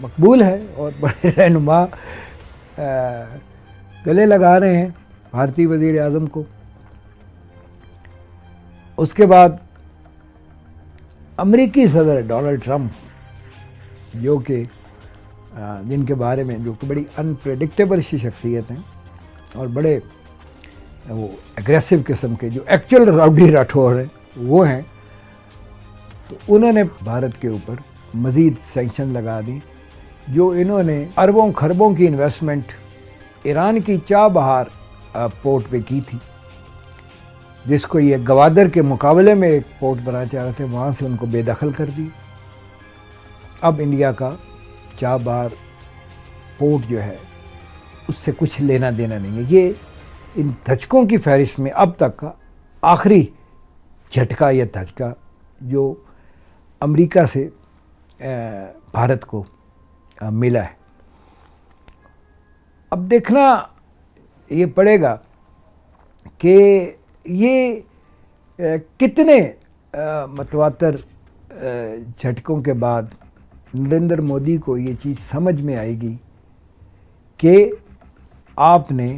مقبول ہے اور بڑے رہنما گلے لگا رہے ہیں بھارتی وزیر اعظم کو۔ اس کے بعد امریکی صدر ڈونلڈ ٹرمپ جو کہ جن کے بارے میں جو کہ بڑی انپریڈکٹیبل سی شخصیت ہیں اور بڑے وہ اگریسو قسم کے جو ایکچوئل راؤڈی راٹھور ہیں وہ ہیں، تو انہوں نے بھارت کے اوپر مزید سینکشن لگا دی، جو انہوں نے اربوں خربوں کی انویسٹمنٹ ایران کی چابہار پورٹ پہ کی تھی، جس کو یہ گوادر کے مقابلے میں ایک پورٹ بنانا چاہ رہے تھے، وہاں سے ان کو بے دخل کر دی۔ اب انڈیا کا چابہار پورٹ جو ہے اس سے کچھ لینا دینا نہیں ہے۔ یہ ان دھچکوں کی فہرست میں اب تک کا آخری جھٹکا یا دھچکا جو امریکہ سے بھارت کو ملا ہے۔ اب دیکھنا یہ پڑے گا کہ یہ کتنے متواتر جھٹکوں کے بعد نریندر مودی کو یہ چیز سمجھ میں آئے گی کہ آپ نے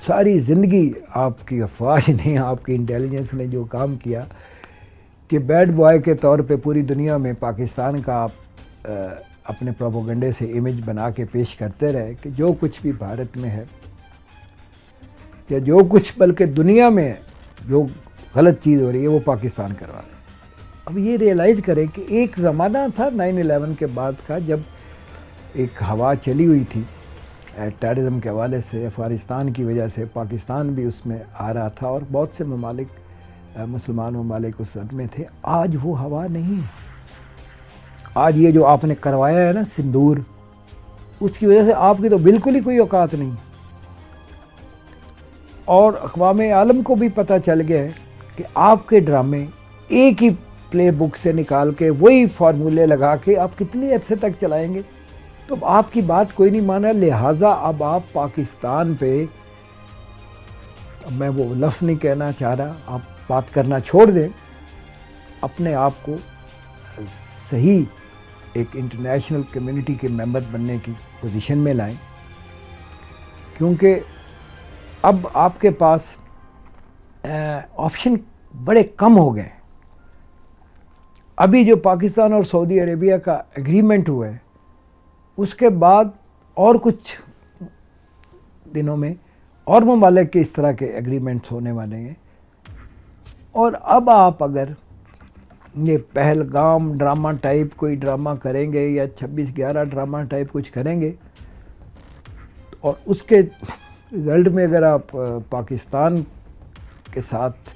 ساری زندگی آپ کی افواج نے، آپ کی انٹیلیجنس نے جو کام کیا کہ بیڈ بوائے کے طور پہ پوری دنیا میں پاکستان کا آپ اپنے پروپیگنڈے سے امیج بنا کے پیش کرتے رہے کہ جو کچھ بھی بھارت میں ہے یا جو کچھ بلکہ دنیا میں جو غلط چیز ہو رہی ہے وہ پاکستان کروا رہا ہے۔ اب یہ ریئلائز کریں کہ ایک زمانہ تھا 9/11 کے بعد کا جب ایک ہوا چلی ہوئی تھی ٹیررزم کے حوالے سے، افغانستان کی وجہ سے پاکستان بھی اس میں آ رہا تھا اور بہت سے ممالک مسلمان ممالک اس صد میں تھے۔ آج وہ ہوا نہیں ہے۔ آج یہ جو آپ نے کروایا ہے نا سندور، اس کی وجہ سے آپ کی تو بالکل ہی کوئی اوقات نہیں، اور اقوام عالم کو بھی پتہ چل گیا ہے کہ آپ کے ڈرامے ایک ہی پلے بک سے نکال کے وہی فارمولے لگا کے آپ کتنے عرصے تک چلائیں گے؟ تو آپ کی بات کوئی نہیں مانا، لہٰذا اب آپ پاکستان پہ، میں وہ لفظ نہیں کہنا چاہ رہا، آپ بات کرنا چھوڑ دیں، اپنے آپ کو صحیح ایک انٹرنیشنل کمیونٹی کے ممبر بننے کی پوزیشن میں لائیں، کیونکہ اب آپ کے پاس آپشن بڑے کم ہو گئے۔ ابھی جو پاکستان اور سعودی عربیہ کا ایگریمنٹ ہوا ہے، اس کے بعد اور کچھ دنوں میں اور ممالک کے اس طرح کے ایگریمنٹس ہونے والے ہیں، اور اب آپ اگر یہ پہلگام ڈرامہ ٹائپ کوئی ڈرامہ کریں گے یا 26/11 ڈرامہ ٹائپ کچھ کریں گے، اور اس کے رزلٹ میں اگر آپ پاکستان کے ساتھ،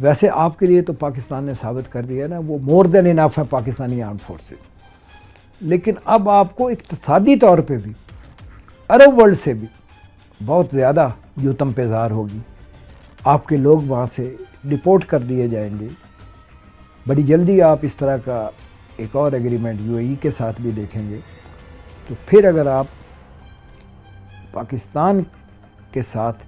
ویسے آپ کے لیے تو پاکستان نے ثابت کر دیا نا وہ مور دین انف ہے پاکستانی آرمڈ فورسز، لیکن اب آپ کو اقتصادی طور پہ بھی عرب ورلڈ سے بھی بہت زیادہ یوتم پیزار ہوگی۔ آپ کے لوگ وہاں سے ڈپورٹ کر دیے جائیں گے۔ بڑی جلدی آپ اس طرح کا ایک اور ایگریمنٹ UAE کے ساتھ بھی دیکھیں گے۔ تو پھر اگر آپ پاکستان کے ساتھ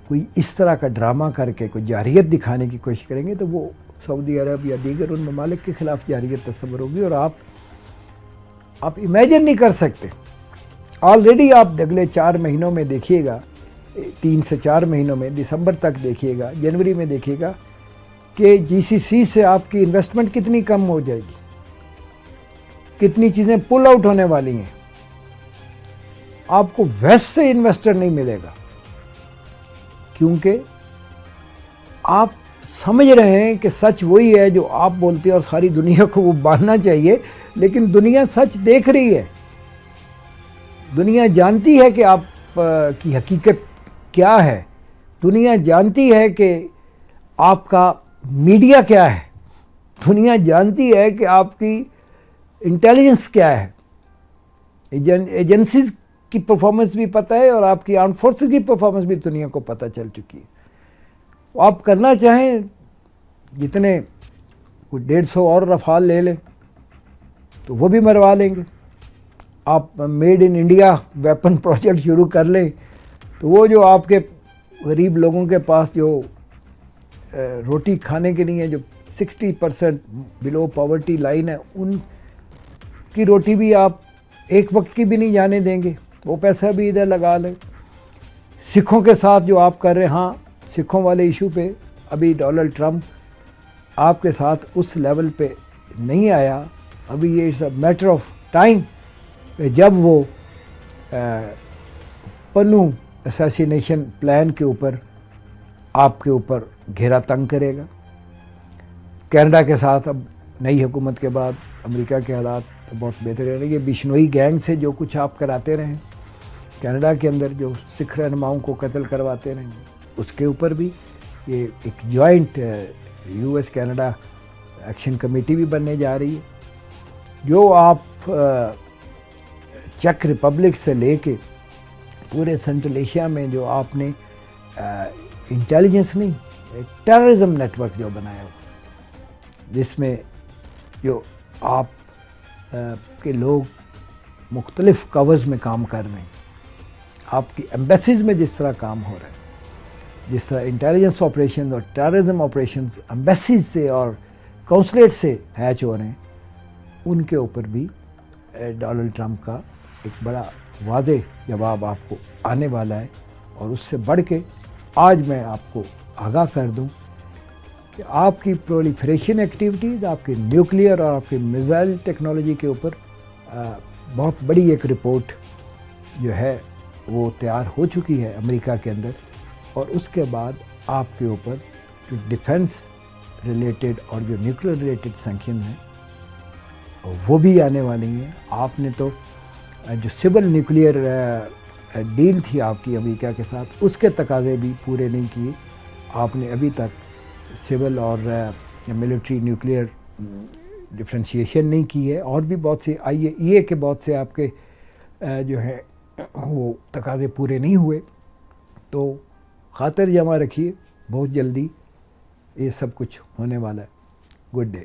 کوئی اس طرح کا ڈرامہ کر کے کوئی جارحیت دکھانے کی کوشش کریں گے تو وہ سعودی عرب یا دیگر ان ممالک کے خلاف جارحیت تصور ہوگی، اور آپ امیجن نہیں کر سکتے۔ آلریڈی آپ اگلے 4 مہینوں میں دیکھیے گا، 3 سے 4 مہینوں میں، دسمبر تک دیکھیے گا، جنوری میں دیکھیے گا کہ GCC سے آپ کی انویسٹمنٹ کتنی کم ہو جائے گی، کتنی چیزیں پل آؤٹ ہونے والی ہیں۔ آپ کو ویسٹ سے انویسٹر نہیں ملے گا، کیونکہ آپ سمجھ رہے ہیں کہ سچ وہی ہے جو آپ بولتے ہیں اور ساری دنیا کو وہ ماننا چاہیے، لیکن دنیا سچ دیکھ رہی ہے، دنیا جانتی ہے کہ آپ کی حقیقت کیا ہے، دنیا جانتی ہے کہ آپ کا میڈیا کیا ہے، دنیا جانتی ہے کہ آپ کی انٹیلیجنس کیا ہے، ایجنسیز کی پرفارمنس بھی پتہ ہے، اور آپ کی آرمڈ فورسز کی پرفارمنس بھی دنیا کو پتہ چل چکی ہے۔ آپ کرنا چاہیں جتنے کوئی 150 اور رفال لے لیں تو وہ بھی مروا لیں گے، آپ made in India weapon project شروع کر لیں تو وہ جو آپ کے غریب لوگوں کے پاس جو روٹی کھانے کے لیے جو 60% بلو پاورٹی لائن ہے، ان کی روٹی بھی آپ ایک وقت کی بھی نہیں جانے دیں گے، وہ پیسہ بھی ادھر لگا لیں۔ سکھوں کے ساتھ جو آپ کر رہے ہیں، ہاں سکھوں والے ایشو پہ ابھی ڈونلڈ ٹرمپ آپ کے ساتھ اس لیول پہ نہیں آیا، ابھی یہ it's a matter of time جب وہ پنو اسیسینیشن پلان کے اوپر آپ کے اوپر گھیرا تنگ کرے گا۔ کینیڈا کے ساتھ اب نئی حکومت کے بعد امریکہ کے حالات تو بہت بہتر رہے ہیں۔ یہ بشنوئی گینگ سے جو کچھ آپ کراتے رہے کینیڈا کے اندر، جو سکھ رہنماؤں کو قتل کرواتے رہے، اس کے اوپر بھی یہ ایک joint U S Canada action committee بھی بننے جا رہی ہے۔ جو آپ چیک ریپبلک سے لے کے پورے سینٹرل ایشیا میں جو آپ نے انٹیلیجنس نہیں، ٹیررزم نیٹ ورک جو بنایا ہوا، جس میں جو آپ کے لوگ مختلف کورز میں کام کر رہے ہیں، آپ کی ایمبیسیز میں جس طرح کام ہو رہا ہے، جس طرح انٹیلیجنس آپریشن اور ٹیررزم آپریشنز ایمبیسیز سے اور کونسلیٹ سے ہیچ ہو رہے ہیں، ان کے اوپر بھی ڈونلڈ ٹرمپ کا ایک بڑا واضح جواب آپ کو آنے والا ہے۔ اور اس سے بڑھ کے آج میں آپ کو آگاہ کر دوں کہ آپ کی پرولیفریشن ایکٹیویٹیز، آپ کی نیوکلیئر اور آپ کی میزائل ٹیکنالوجی کے اوپر بہت بڑی ایک رپورٹ جو ہے وہ تیار ہو چکی ہے امریکہ کے اندر، اور اس کے بعد آپ کے اوپر جو ڈیفنس ریلیٹڈ اور جو نیوکلیئر ریلیٹڈ سینکشن ہیں وہ بھی آنے والی ہیں۔ آپ نے تو جو سول نیوکلیئر ڈیل تھی آپ کی امریکہ کے ساتھ، اس کے تقاضے بھی پورے نہیں کیے۔ آپ نے ابھی تک سول اور ملٹری نیوکلیئر ڈفرینشیشن نہیں کی ہے، اور بھی بہت سے ای اے کے بہت سے آپ کے جو ہے وہ تقاضے پورے نہیں ہوئے۔ تو خاطر جمع رکھیے، بہت جلدی یہ سب کچھ ہونے والا ہے۔ Good day.